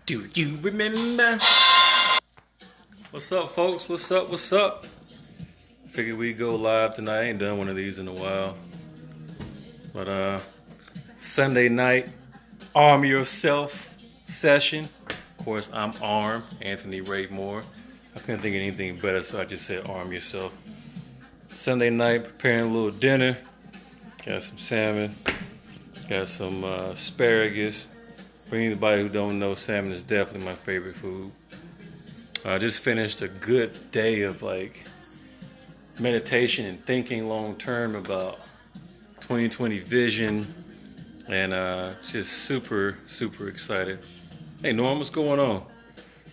Do you remember? What's up, folks? What's up? What's up? Figured we'd go live tonight. I ain't done one of these in a while. But Sunday night, arm yourself session. Of course, I'm armed, Anthony Ray Moore. I couldn't think of anything better, so I just said arm yourself. Sunday night, preparing a little dinner. Got some salmon. Got some asparagus. For anybody who don't know, salmon is definitely my favorite food. I just finished a good day of meditation and thinking long term about 2020 vision, and just super excited. Hey Norm, what's going on?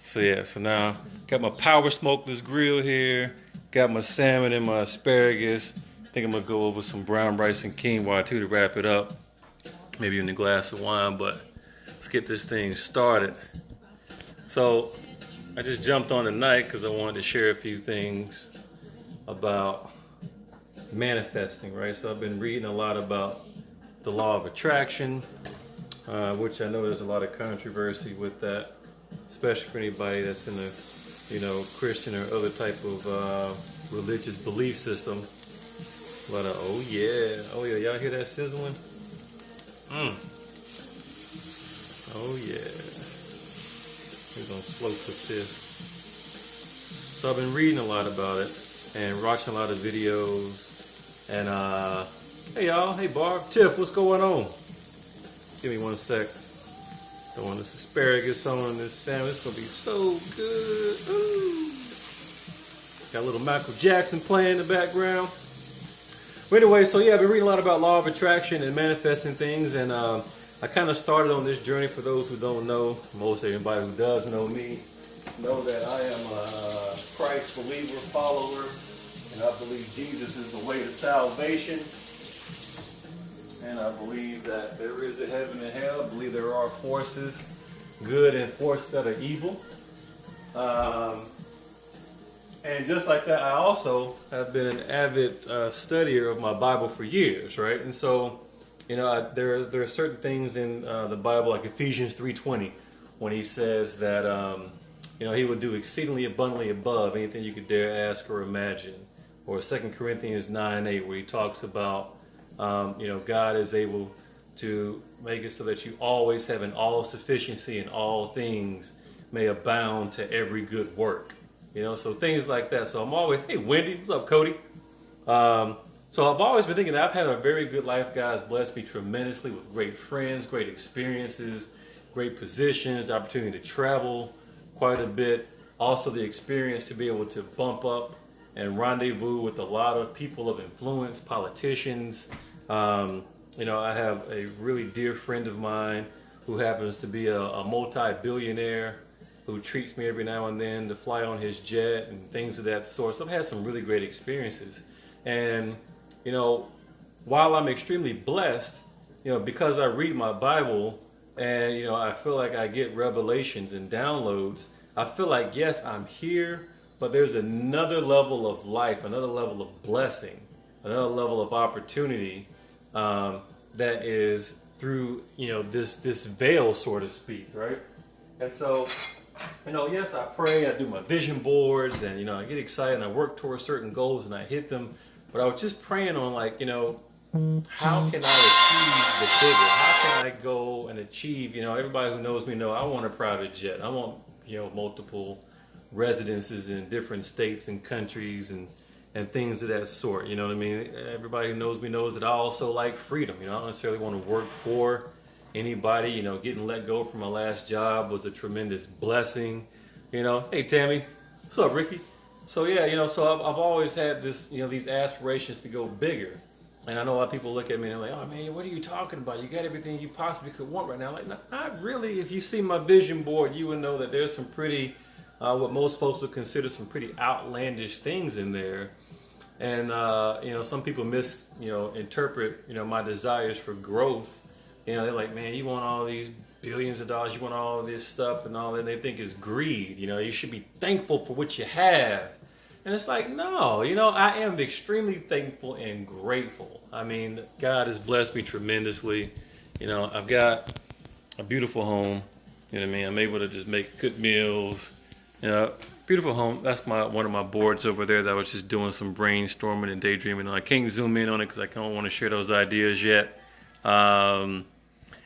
So now got my power smokeless grill here, got my salmon and my asparagus. I think I'm gonna go over some brown rice and quinoa too to wrap it up. Maybe even a glass of wine, but let's get this thing started. So I just jumped on tonight because I wanted to share a few things about manifesting, right? So I've been reading a lot about the law of attraction, which I know there's a lot of controversy with that, especially for anybody that's in a Christian or other type of religious belief system. But oh yeah, y'all hear that sizzling? Oh yeah. We're gonna slow cook this. So I've been reading a lot about it and watching a lot of videos. And hey y'all, hey Barb, Tiff, what's going on? Give me 1 sec. Throwing this asparagus on this salmon. It's gonna be so good. Ooh. Got a little Michael Jackson playing in the background. But anyway, so yeah, I've been reading a lot about law of attraction and manifesting things, and I kind of started on this journey. For those who don't know, most everybody who does know me, know that I am a Christ believer, follower, and I believe Jesus is the way to salvation. And I believe that there is a heaven and hell. I believe there are forces good and forces that are evil. And just like that, I also have been an avid studier of my Bible for years, right? And so, there are certain things in the Bible, like Ephesians 3:20, when he says that, he will do exceedingly abundantly above anything you could dare ask or imagine. Or 2 Corinthians 9:8, where he talks about, God is able to make it so that you always have an all sufficiency in all things may abound to every good work. So things like that. So I'm always, hey Wendy, what's up, Cody? So I've always been thinking that I've had a very good life. God's blessed me tremendously with great friends, great experiences, great positions, the opportunity to travel quite a bit. Also the experience to be able to bump up and rendezvous with a lot of people of influence, politicians. I have a really dear friend of mine who happens to be a multi-billionaire who treats me every now and then to fly on his jet and things of that sort. So I've had some really great experiences. And, while I'm extremely blessed, because I read my Bible and, I feel like I get revelations and downloads, I feel like, yes, I'm here, but there's another level of life, another level of blessing, another level of opportunity that is through, this veil, so to speak, right? And so, yes, I pray, I do my vision boards, and, I get excited and I work towards certain goals and I hit them. But I was just praying on, how can I achieve the bigger? How can I go and achieve, everybody who knows me know I want a private jet. I want, multiple residences in different states and countries and things of that sort. You know what I mean? Everybody who knows me knows that I also like freedom. I don't necessarily want to work for anybody. Getting let go from my last job was a tremendous blessing. Hey Tammy, what's up, Ricky? So yeah, so I've always had this, these aspirations to go bigger. And I know a lot of people look at me and they're like, oh man, what are you talking about? You got everything you possibly could want right now. Like, not really. If you see my vision board, you would know that there's some pretty, what most folks would consider some pretty outlandish things in there. And, some people interpret, my desires for growth. They're like, man, you want all these billions of dollars, you want all this stuff and all that. They think is greed. You should be thankful for what you have. And it's like, no, I am extremely thankful and grateful. I mean, God has blessed me tremendously. I've got a beautiful home. You know what I mean? I'm able to just make good meals. You know, beautiful home. That's one of my boards over there that I was just doing some brainstorming and daydreaming on. I can't zoom in on it because I don't want to share those ideas yet.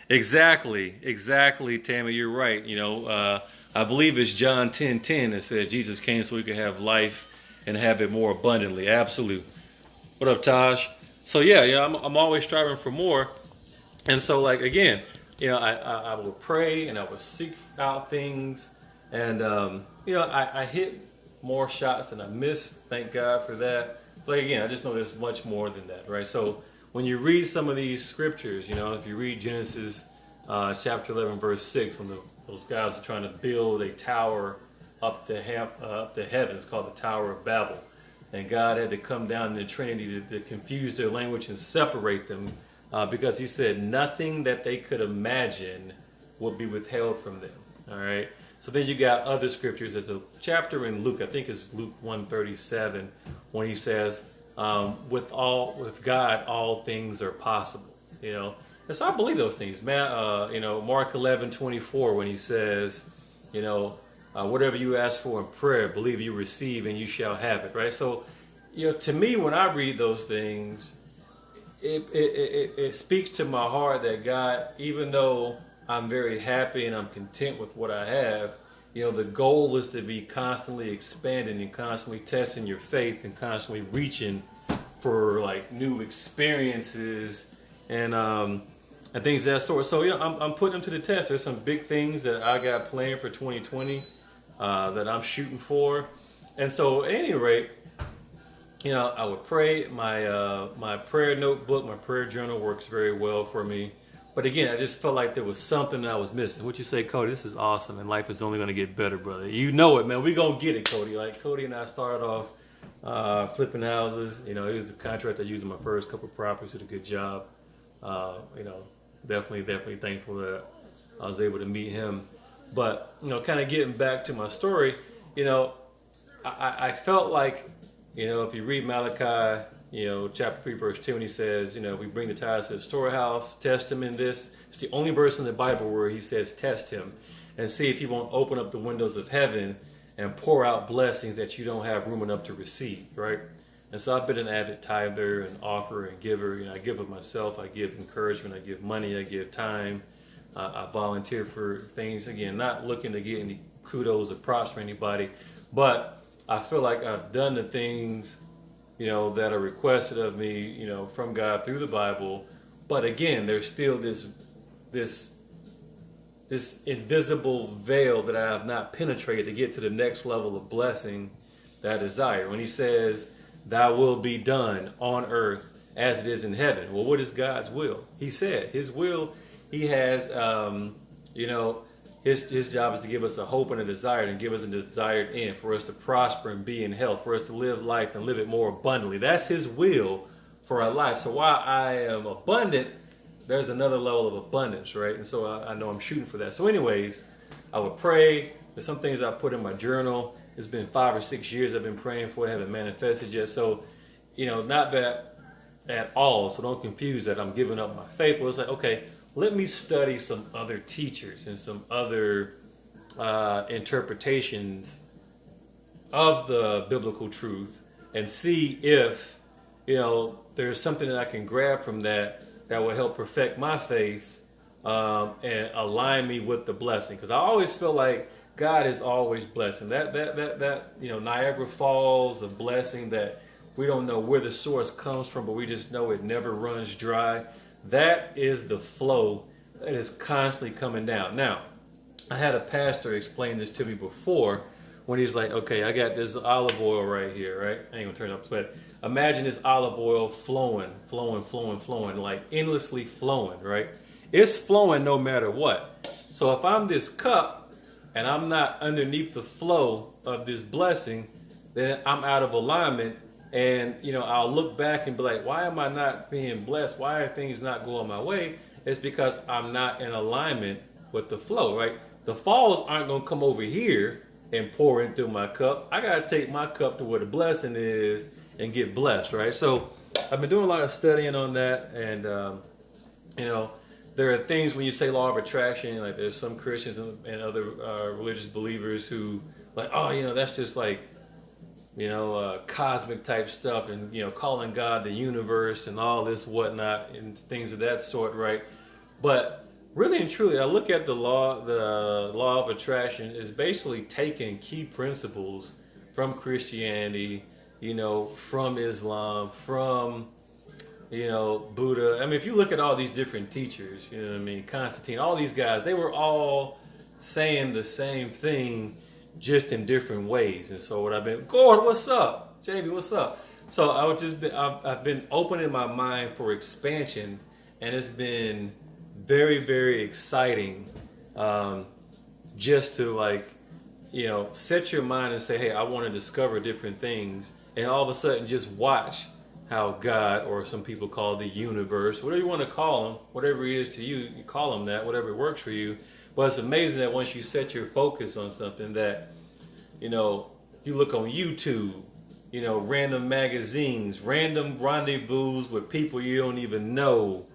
Exactly, Tammy, you're right. You know, I believe it's John 10:10 that says Jesus came so we could have life and have it more abundantly. Absolute. What up, Taj? So yeah, I'm always striving for more. And so, like, again, you know, I will pray and I will seek out things. And, you know, I hit more shots than I missed. Thank God for that. But again, I just know there's much more than that, right? So when you read some of these scriptures, you know, if you read Genesis chapter 11, verse 6, when those guys are trying to build a tower up to heaven, it's called the Tower of Babel. And God had to come down in the Trinity to confuse their language and separate them because he said nothing that they could imagine would be withheld from them. All right. So then you got other scriptures. There's a chapter in Luke, I think it's Luke 137, when he says, with God, all things are possible. You know. And so I believe those things. You know, Mark 11:24, when he says, you know, whatever you ask for in prayer, believe you receive and you shall have it, right? So, you know, to me, when I read those things, it speaks to my heart that God, even though I'm very happy and I'm content with what I have, you know, the goal is to be constantly expanding and constantly testing your faith and constantly reaching for like new experiences and things of that sort. So, you know, I'm putting them to the test. There's some big things that I got planned for 2020. That I'm shooting for. And so at any rate, you know, I would pray. My prayer notebook, my prayer journal works very well for me. But again, I just felt like there was something that I was missing. What you say, Cody? This is awesome, and life is only going to get better, brother. You know it, man. We going to get it, Cody. Like, Cody and I started off flipping houses. You know, he was the contractor using my first couple of properties, did a good job. You know, definitely thankful that I was able to meet him. But, you know, kind of getting back to my story, you know, I felt like, you know, if you read Malachi, you know, chapter 3, verse 2, when he says, you know, we bring the tithes to the storehouse, test him in this. It's the only verse in the Bible where he says test him and see if he won't open up the windows of heaven and pour out blessings that you don't have room enough to receive, right? And so I've been an avid tither and offerer and giver. You know, I give of myself, I give encouragement, I give money, I give time. I volunteer for things, again, not looking to get any kudos or props for anybody, but I feel like I've done the things, you know, that are requested of me, you know, from God through the Bible. But again, there's still this invisible veil that I have not penetrated to get to the next level of blessing that I desire. When he says, thy will be done on earth as it is in heaven. Well, what is God's will? He said his will. He has, you know, his job is to give us a hope and a desire and give us a desired end, for us to prosper and be in health, for us to live life and live it more abundantly. That's his will for our life. So while I am abundant, there's another level of abundance, right? And so I know I'm shooting for that. So anyways, I would pray. There's some things I put in my journal. It's been 5 or 6 years I've been praying for it. Haven't manifested yet. So, you know, not that at all. So don't confuse that I'm giving up my faith. But it's like, okay, let me study some other teachers and some other interpretations of the biblical truth and see if, you know, there's something that I can grab from that will help perfect my faith and align me with the blessing. Because I always feel like God is always blessing. That you know, Niagara Falls, a blessing that we don't know where the source comes from, but we just know it never runs dry. That is the flow that is constantly coming down. Now, I had a pastor explain this to me before when he's like, okay, I got this olive oil right here, right? I ain't gonna turn it up, but imagine this olive oil flowing, like endlessly flowing, right? It's flowing no matter what. So if I'm this cup and I'm not underneath the flow of this blessing, then I'm out of alignment. And, you know, I'll look back and be like, why am I not being blessed? Why are things not going my way? It's because I'm not in alignment with the flow, right? The falls aren't going to come over here and pour into my cup. I got to take my cup to where the blessing is and get blessed, right? So I've been doing a lot of studying on that. And, you know, there are things when you say law of attraction, like there's some Christians and other religious believers who like, oh, that's just like, cosmic type stuff, and calling God the universe and all this whatnot and things of that sort, right? But really and truly, I look at the law of attraction is basically taking key principles from Christianity, from Islam, from Buddha. I mean, if you look at all these different teachers, Constantine, all these guys, they were all saying the same thing, just in different ways. And so Gord, what's up? JB, what's up? So I've been opening my mind for expansion, and it's been very, very exciting, just to set your mind and say, hey, I want to discover different things, and all of a sudden just watch how God, or some people call it the universe, whatever you want to call them, whatever it is to you, you call them that, whatever works for you. But it's amazing that once you set your focus on something that, you look on YouTube, random magazines, random rendezvous with people you don't even know,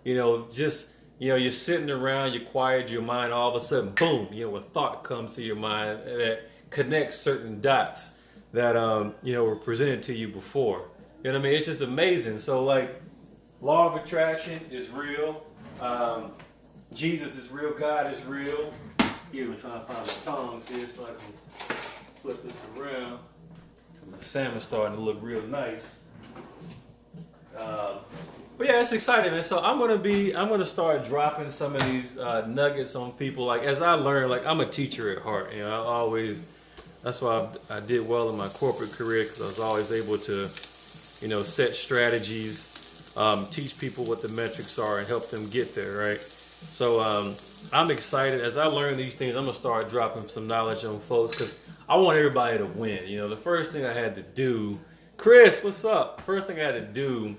you're sitting around, you quiet your mind, all of a sudden, boom, a thought comes to your mind that connects certain dots that, were presented to you before. You know what I mean? It's just amazing. So, law of attraction is real. Jesus is real. God is real. Here, I'm trying to find the tongs here so I can flip this around. The salmon's starting to look real nice. But yeah, it's exciting, man. So I'm gonna start dropping some of these nuggets on people. As I learn, I'm a teacher at heart. That's why I did well in my corporate career, because I was always able to, set strategies, teach people what the metrics are, and help them get there, right? So I'm excited. As I learn these things, I'm going to start dropping some knowledge on folks, because I want everybody to win. The first thing I had to do, Chris, what's up? First thing I had to do,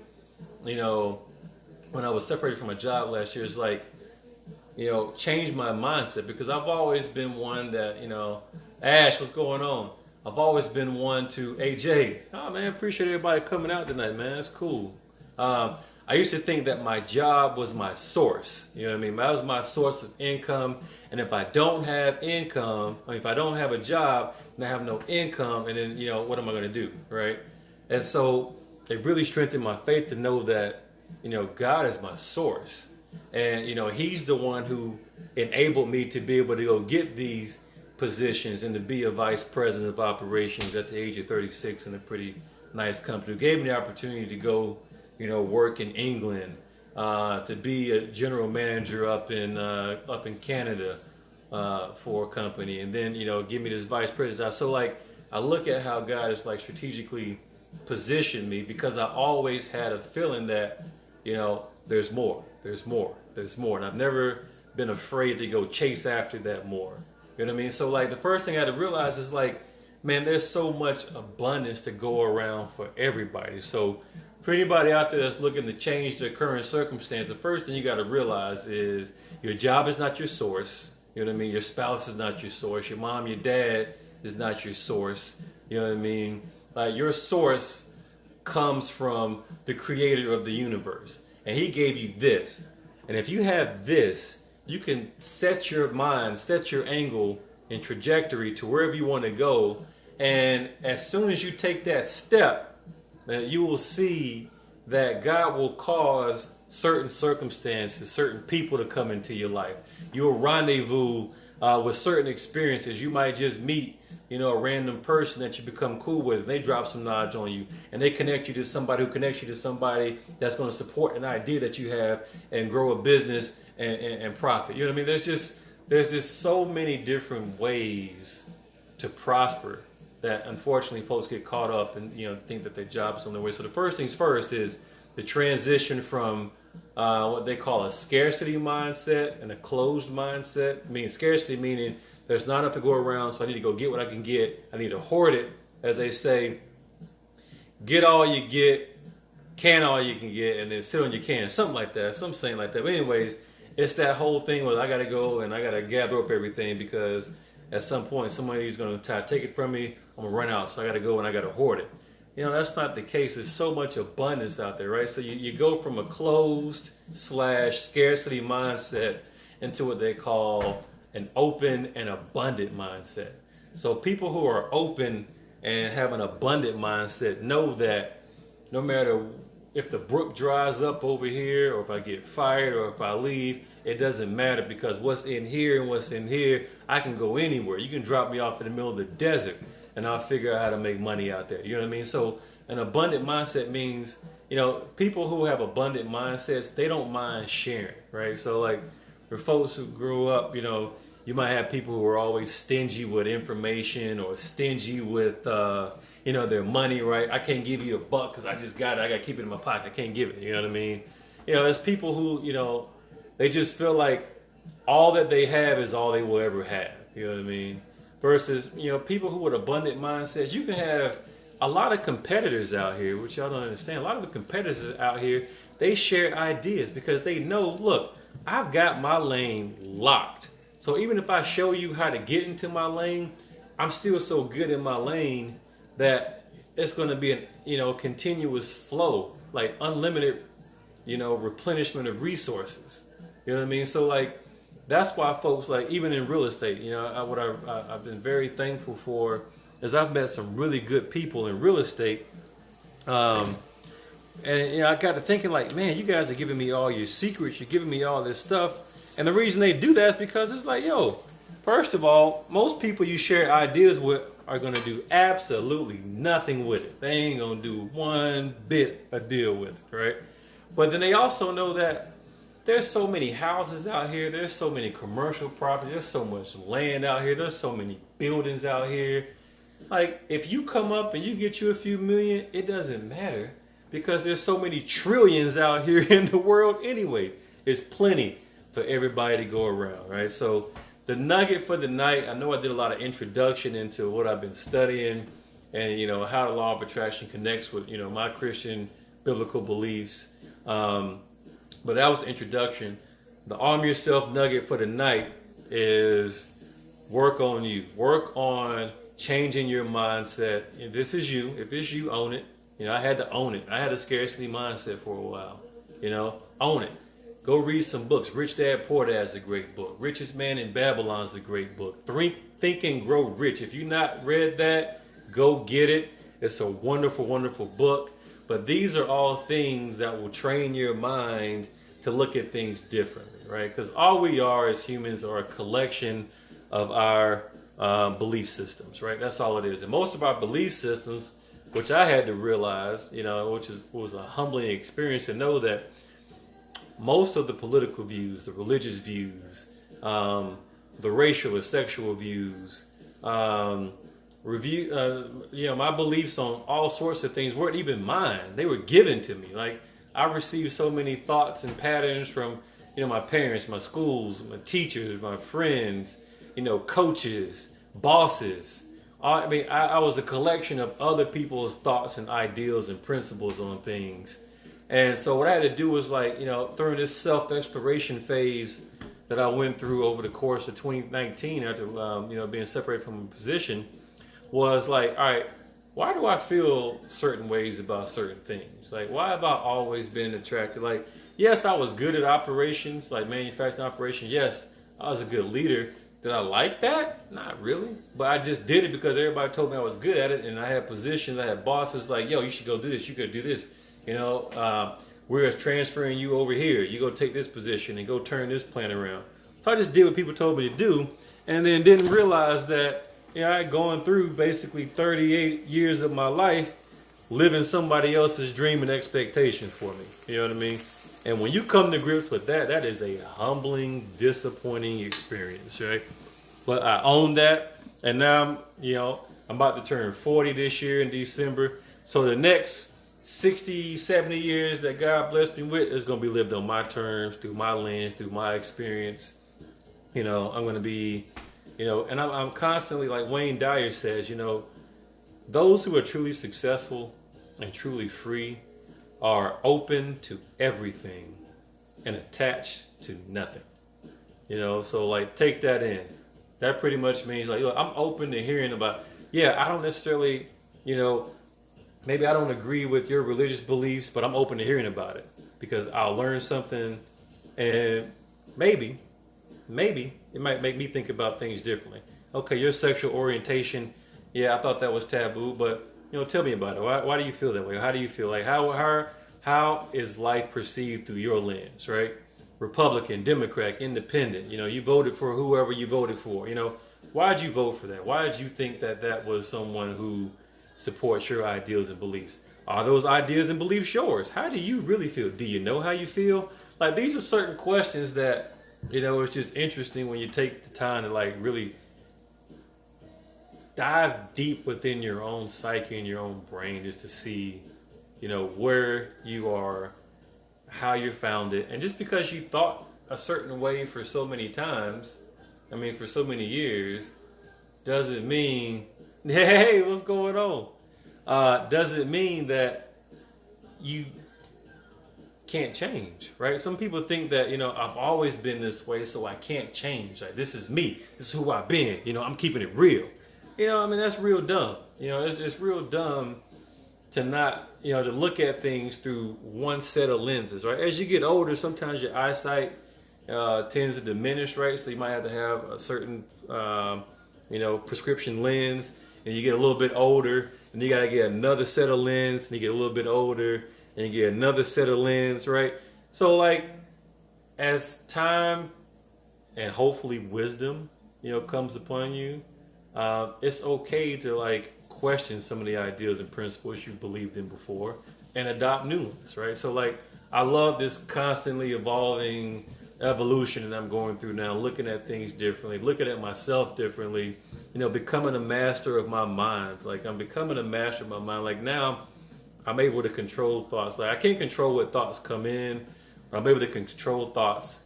when I was separated from my job last year is change my mindset, because I've always been one that, Ash, what's going on? I've always been one to, AJ, oh man, appreciate everybody coming out tonight, man. It's cool. I used to think that my job was my source. You know what I mean? That was my source of income. And if I don't have income, if I don't have a job, and I have no income, and then, what am I going to do, right? And so it really strengthened my faith to know that, God is my source. And, He's the one who enabled me to be able to go get these positions and to be a vice president of operations at the age of 36 in a pretty nice company. Who gave me the opportunity to go work in England, to be a general manager up in Canada for a company, and then give me this vice president. So I look at how God has strategically positioned me, because I always had a feeling that there's more, and I've never been afraid to go chase after that more. You know what I mean? So the first thing I had to realize is man, there's so much abundance to go around for everybody. So for anybody out there that's looking to change their current circumstance, the first thing you got to realize is your job is not your source. You know what I mean? Your spouse is not your source. Your mom, your dad is not your source. You know what I mean? Your source comes from the creator of the universe. And he gave you this. And if you have this, you can set your mind, set your angle and trajectory to wherever you want to go. And as soon as you take that step, you will see that God will cause certain circumstances, certain people to come into your life. You'll rendezvous with certain experiences. You might just meet, a random person that you become cool with, and they drop some knowledge on you, and they connect you to somebody who connects you to somebody that's going to support an idea that you have and grow a business and profit. You know what I mean? There's just so many different ways to prosper that unfortunately folks get caught up and think that their job is on their way. So the first things first is the transition from what they call a scarcity mindset and a closed mindset. I mean, scarcity meaning there's not enough to go around, so I need to go get what I can get. I need to hoard it, as they say. Get all you get, can all you can get, and then sit on your can. Something like that. Some saying like that. But anyways, it's that whole thing where I got to go and I got to gather up everything, because at some point somebody's going to try to take it from me. I'm going to run out, so I got to go and I got to hoard it. that's not the case. There's so much abundance out there, right? So you go from a closed / scarcity mindset into what they call an open and abundant mindset. So people who are open and have an abundant mindset know that no matter if the brook dries up over here, or if I get fired, or if I leave, it doesn't matter, because what's in here and what's in here, I can go anywhere. You can drop me off in the middle of the desert and I'll figure out how to make money out there. You know what I mean? So an abundant mindset means, people who have abundant mindsets, they don't mind sharing, right? So like for folks who grew up, you might have people who are always stingy with information, or stingy with, their money, right? I can't give you $1 because I just got it. I got to keep it in my pocket. I can't give it. You know what I mean? There's people who, they just feel like all that they have is all they will ever have. You know what I mean? Versus, people who with abundant mindsets, you can have a lot of competitors out here, which y'all don't understand. A lot of the competitors out here, they share ideas because they know, look, I've got my lane locked. So even if I show you how to get into my lane, I'm still so good in my lane that it's going to be a continuous flow, like unlimited, replenishment of resources. You know what I mean? So like, that's why folks, like even in real estate, what I've been very thankful for is I've met some really good people in real estate. And I got to thinking like, man, you guys are giving me all your secrets. You're giving me all this stuff. And the reason they do that is because it's like, first of all, most people you share ideas with are going to do absolutely nothing with it. They ain't going to do one bit a deal with it, right? But then they also know that there's so many houses out here. There's so many commercial properties. There's so much land out here. There's so many buildings out here. Like, if you come up and you get you a few million, it doesn't matter because there's so many trillions out here in the world anyways. It's plenty for everybody to go around, right? So the nugget for the night, I know I did a lot of introduction into what I've been studying and, how the law of attraction connects with, my Christian biblical beliefs. But that was the introduction. The arm yourself nugget for the night is work on you. Work on changing your mindset. If this is you, if it's you, own it. I had to own it. I had a scarcity mindset for a while. Own it. Go read some books. Rich Dad, Poor Dad is a great book. Richest Man in Babylon is a great book. Think and Grow Rich. If you've not read that, go get it. It's a wonderful, wonderful book. But these are all things that will train your mind to look at things differently, right? Because all we are as humans are a collection of our belief systems, right? That's all it is. And most of our belief systems, which I had to realize, was a humbling experience to know that most of the political views, the religious views, the racial or sexual views, my beliefs on all sorts of things weren't even mine. They were given to me. Like, I received so many thoughts and patterns from, my parents, my schools, my teachers, my friends, coaches, bosses. I was a collection of other people's thoughts and ideals and principles on things. And so what I had to do was during this self-exploration phase that I went through over the course of 2019 after, being separated from a position was like, all right, why do I feel certain ways about certain things? Like, why have I always been attracted? Like, yes, I was good at operations, like manufacturing operations. Yes, I was a good leader. Did I like that? Not really. But I just did it because everybody told me I was good at it. And I had positions, I had bosses like, yo, you should go do this. You could do this. We're transferring you over here. You go take this position and go turn this plant around. So I just did what people told me to do. And then didn't realize that, I had gone through basically 38 years of my life living somebody else's dream and expectation for me. You know what I mean? And when you come to grips with that, that is a humbling, disappointing experience, right? But I own that. And now, I'm about to turn 40 this year in December. So the next 60, 70 years that God blessed me with is going to be lived on my terms, through my lens, through my experience. I'm going to be, and I'm constantly, like Wayne Dyer says, those who are truly successful and truly free are open to everything and attached to nothing. So like take that in. That pretty much means like, look, I'm open to hearing about, I don't necessarily, maybe I don't agree with your religious beliefs, but I'm open to hearing about it because I'll learn something, and maybe it might make me think about things differently. Okay, your sexual orientation, yeah, I thought that was taboo, but tell me about it. Why do you feel that way? How do you feel? Like how is life perceived through your lens, right? Republican, Democrat, Independent. You voted for whoever you voted for. Why did you vote for that? Why did you think that that was someone who supports your ideals and beliefs? Are those ideas and beliefs yours? How do you really feel? Do you know how you feel? Like, these are certain questions that, it's just interesting when you take the time to like really dive deep within your own psyche and your own brain just to see, where you are, how you're founded. And just because you thought a certain way for so many times, for so many years, doesn't mean, hey, what's going on? Doesn't mean that you can't change, right? Some people think that, I've always been this way, so I can't change. Like, this is me. This is who I've been. I'm keeping it real. That's real dumb. It's real dumb to not, to look at things through one set of lenses, right? As you get older, sometimes your eyesight tends to diminish, right? So you might have to have a certain, prescription lens, and you get a little bit older, and you got to get another set of lens, and you get a little bit older, and you get another set of lens, right? So, like, as time and hopefully wisdom, comes upon you, it's okay to, like, question some of the ideas and principles you believed in before and adopt new ones, right? So, like, I love this constantly evolving evolution that I'm going through now, looking at things differently, looking at myself differently, becoming a master of my mind. Like, I'm becoming a master of my mind. Like, now I'm able to control thoughts. Like, I can't control what thoughts come in, but I'm able to control thoughts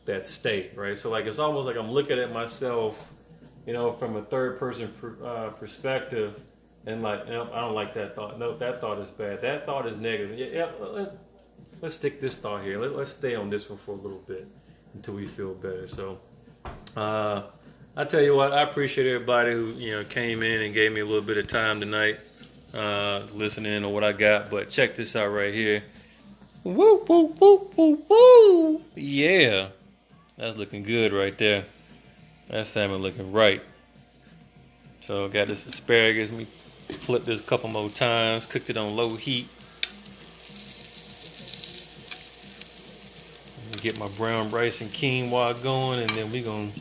that stay, right? So, like, it's almost like I'm looking at myself, from a third person perspective, and like, I don't like that thought. No, that thought is bad. That thought is negative. Let's stick this thought here. Let's stay on this one for a little bit until we feel better. So, I tell you what, I appreciate everybody who came in and gave me a little bit of time tonight, listening to what I got. But check this out right here. Woo woo woo woo woo! Yeah, that's looking good right there. That salmon looking right. So got this asparagus. Let me flip this a couple more times. Cooked it on low heat. Get my brown rice and quinoa going, and then we're gonna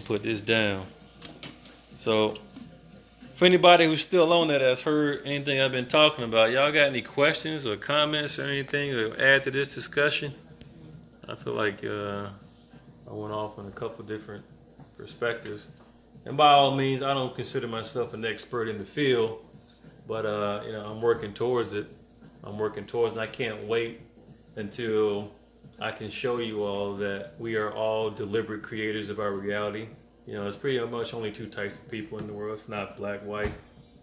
put this down. So, for anybody who's still on that has heard anything I've been talking about, y'all got any questions or comments or anything to add to this discussion? I feel like I went off on a couple different perspectives, and by all means, I don't consider myself an expert in the field, but I'm working towards it. And I can't wait until I can show you all that we are all deliberate creators of our reality. It's pretty much only two types of people in the world. It's not black, white.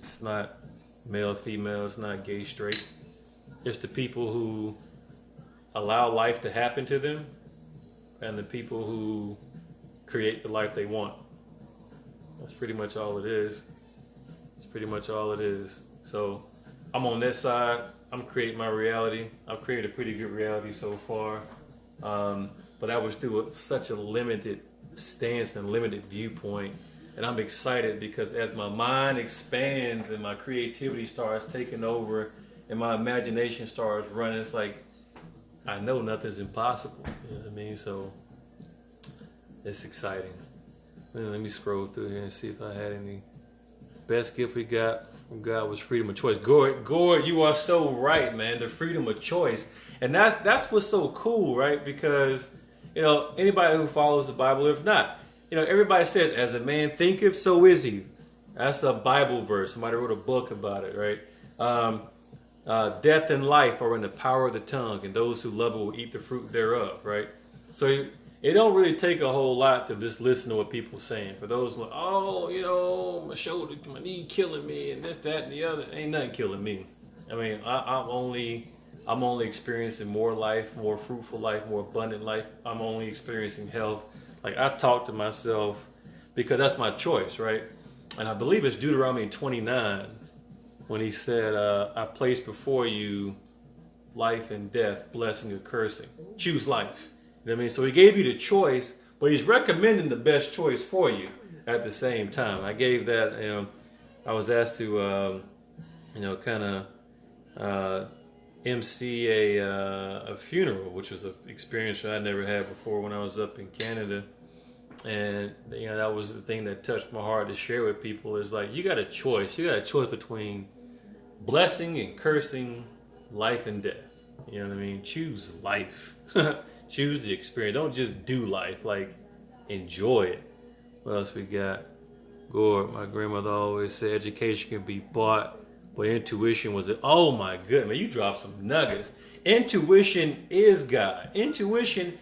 It's not male, female. It's not gay, straight. It's the people who allow life to happen to them and the people who create the life they want. That's pretty much all it is. It's pretty much all it is. So I'm on this side. I'm creating my reality. I've created a pretty good reality so far. But that was through such a limited stance and limited viewpoint. And I'm excited because as my mind expands and my creativity starts taking over and my imagination starts running, it's like I know nothing's impossible. You know what I mean? So it's exciting. Let me scroll through here and see if I had any. Best gift we got from God was freedom of choice. Gord, you are so right, man. The freedom of choice. And that's what's so cool, right? Because, anybody who follows the Bible, if not, everybody says, as a man thinketh, so is he. That's a Bible verse. Somebody wrote a book about it, right? Death and life are in the power of the tongue, and those who love it will eat the fruit thereof, right? So it don't really take a whole lot to just listen to what people are saying. For those who are, my shoulder, my knee killing me, and this, that, and the other, ain't nothing killing me. I'm only experiencing more life, more fruitful life, more abundant life. I'm only experiencing health. Like, I talk to myself because that's my choice, right? And I believe it's Deuteronomy 29. when he said, I place before you life and death, blessing or cursing. Choose life. You know what I mean? So he gave you the choice, but he's recommending the best choice for you at the same time. I gave that, I was asked to, kind of MC a funeral, which was an experience that I never had before when I was up in Canada. And, that was the thing that touched my heart to share with people is like, you got a choice. You got a choice between blessing and cursing, life and death. You know what I mean? Choose life. Choose the experience. Don't just do life. Like, enjoy it. What else we got? Gord, my grandmother always said education can be bought, but intuition was it. Oh my goodness, man, you dropped some nuggets. Intuition is God. Intuition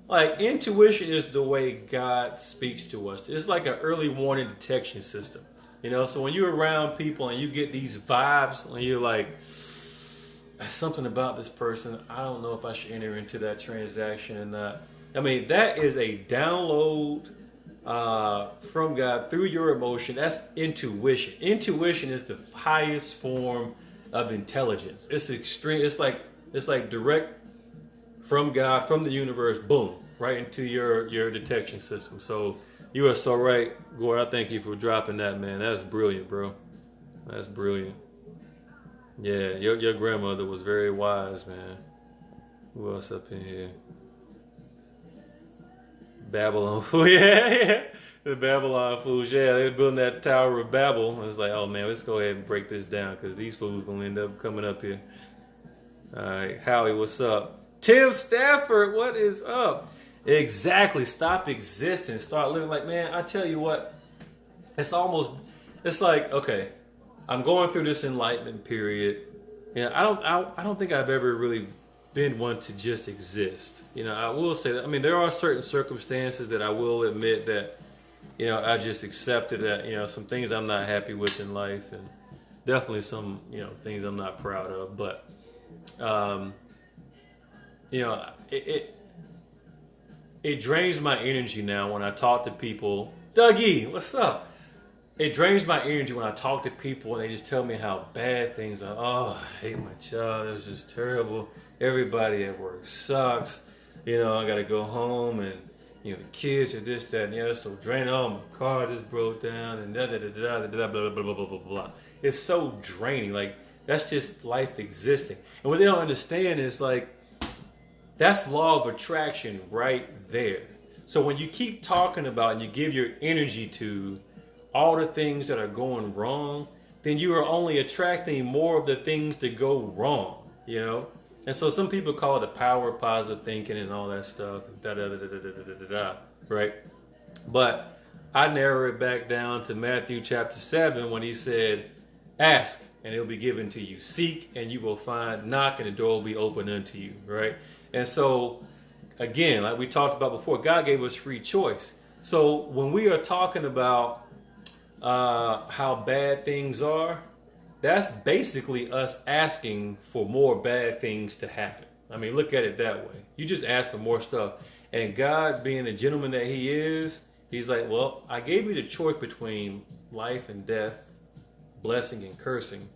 is the way God speaks to us. It's like an early warning detection system. So when you're around people and you get these vibes and you're like, something about this person, I don't know if I should enter into that transaction or not. I mean, that is a download from God through your emotion. That's intuition. Intuition is the highest form of intelligence. It's extreme. It's like direct from God, from the universe, boom, right into your detection system. So you are so right, Gord. I thank you for dropping that, man. That's brilliant, bro. That's brilliant. Yeah, your grandmother was very wise, man. Who else up in here? Babylon food, yeah. The Babylon fools, yeah. They were building that Tower of Babel. It's like, oh man, let's go ahead and break this down because these fools gonna end up coming up here. All right, Howie, what's up? Tim Stafford, what is up? Exactly. Stop existing. Start living. Like, man, I tell you what. It's like, okay, I'm going through this enlightenment period. I don't think I've ever really been one to just exist. I will say that. I mean, there are certain circumstances that I will admit that, I just accepted that, some things I'm not happy with in life, and definitely some, things I'm not proud of. But, it drains my energy now when I talk to people. Dougie, what's up? It drains my energy when I talk to people and they just tell me how bad things are. Oh, I hate my job. It was just terrible. Everybody at work sucks. I got to go home and, the kids are this, that, and the other. So draining. Oh, my car just broke down and blah, blah, blah, blah, blah, blah. It's so draining. Like, that's just life existing. And what they don't understand is, like, that's law of attraction right there. So when you keep talking about and you give your energy to all the things that are going wrong, then you are only attracting more of the things that go wrong, And so some people call it the power of positive thinking and all that stuff, right? But I narrow it back down to Matthew chapter 7 when he said, ask and it will be given to you. Seek and you will find. Knock and the door will be open unto you, right? And so, again, like we talked about before, God gave us free choice. So when we are talking about how bad things are, that's basically us asking for more bad things to happen. I mean, look at it that way. You just ask for more stuff. And God, being the gentleman that he is, he's like, well, I gave you the choice between life and death, blessing and cursing.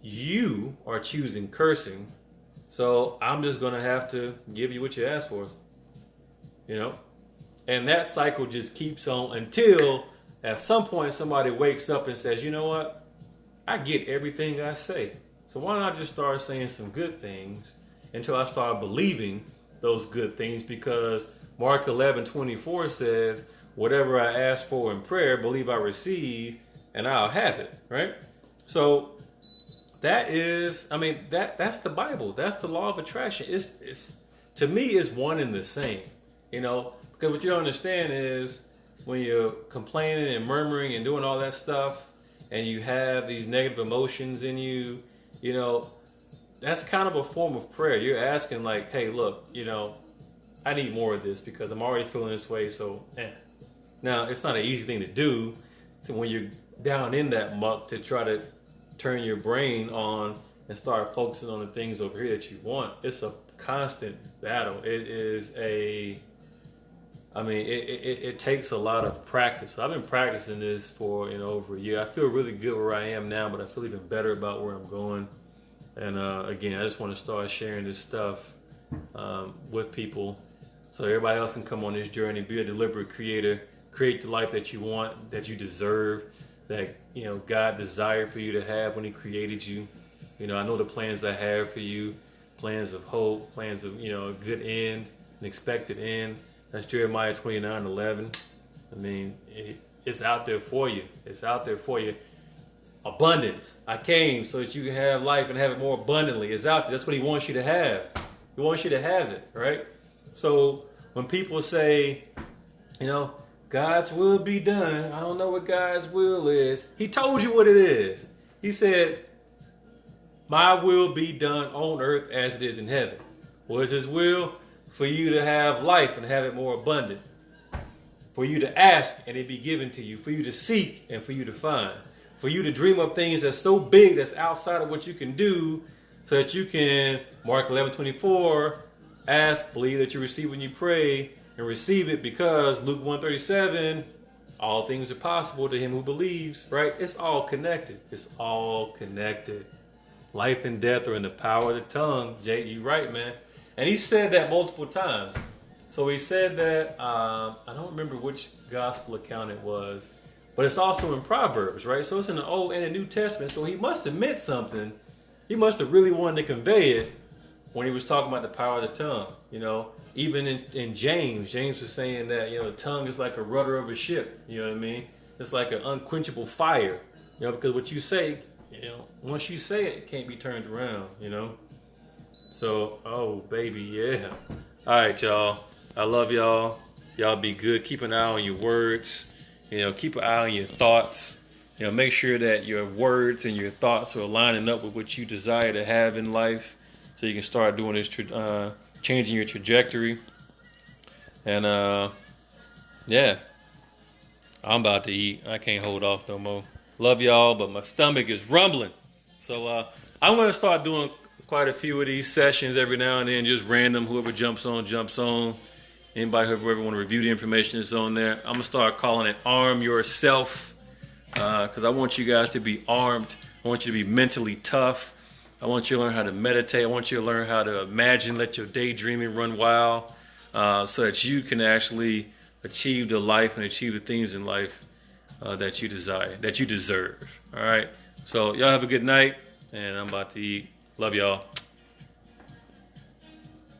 You are choosing cursing. So I'm just going to have to give you what you asked for. And that cycle just keeps on until at some point somebody wakes up and says, you know what? I get everything I say. So why don't I just start saying some good things until I start believing those good things? Because Mark 11:24 says, whatever I ask for in prayer, believe I receive, and I'll have it, right? So that is, I mean, that's the Bible. That's the law of attraction. It's to me, it's one and the same, because what you don't understand is when you're complaining and murmuring and doing all that stuff, and you have these negative emotions in you, that's kind of a form of prayer. You're asking like, hey, look, I need more of this because I'm already feeling this way. So, Now, it's not an easy thing to do when you're down in that muck to try to turn your brain on and start focusing on the things over here that you want. It's a constant battle. It is a I mean, it takes a lot of practice. I've been practicing this for over a year. I feel really good where I am now, but I feel even better about where I'm going. And again, I just want to start sharing this stuff with people, so everybody else can come on this journey, be a deliberate creator, create the life that you want, that you deserve, that God desired for you to have when He created you. I know the plans I have for you, plans of hope, plans of a good end, an expected end. That's Jeremiah 29:11. I mean, it's out there for you. It's out there for you. Abundance. I came so that you can have life and have it more abundantly. It's out there. That's what He wants you to have. He wants you to have it, right? So when people say, God's will be done, I don't know what God's will is. He told you what it is. He said, my will be done on earth as it is in heaven. What is His will? For you to have life and have it more abundant. For you to ask and it be given to you. For you to seek and for you to find. For you to dream of things that's so big that's outside of what you can do, so that you can, Mark 11:24, ask, believe that you receive when you pray, and receive it because Luke 1:37, all things are possible to him who believes, right? It's all connected. It's all connected. Life and death are in the power of the tongue. Jay, you right, man. And He said that multiple times. So He said that, I don't remember which gospel account it was, but it's also in Proverbs, right? So it's in the Old and the New Testament. So He must have meant something. He must have really wanted to convey it when He was talking about the power of the tongue. Even in James was saying that, the tongue is like a rudder of a ship. You know what I mean? It's like an unquenchable fire, because what you say, once you say it, it can't be turned around, So, oh, baby, yeah. All right, y'all. I love y'all. Y'all be good. Keep an eye on your words. Keep an eye on your thoughts. Make sure that your words and your thoughts are lining up with what you desire to have in life, so you can start doing this, changing your trajectory. And yeah, I'm about to eat. I can't hold off no more. Love y'all, but my stomach is rumbling. So I'm going to start doing quite a few of these sessions every now and then, just random. Whoever jumps on. Anybody whoever want to review the information that's on there. I'm going to start calling it Arm Yourself, because I want you guys to be armed. I want you to be mentally tough. I want you to learn how to meditate. I want you to learn how to imagine, let your daydreaming run wild, so that you can actually achieve the life and achieve the things in life that you desire, that you deserve. All right. So y'all have a good night, and I'm about to eat. Love y'all.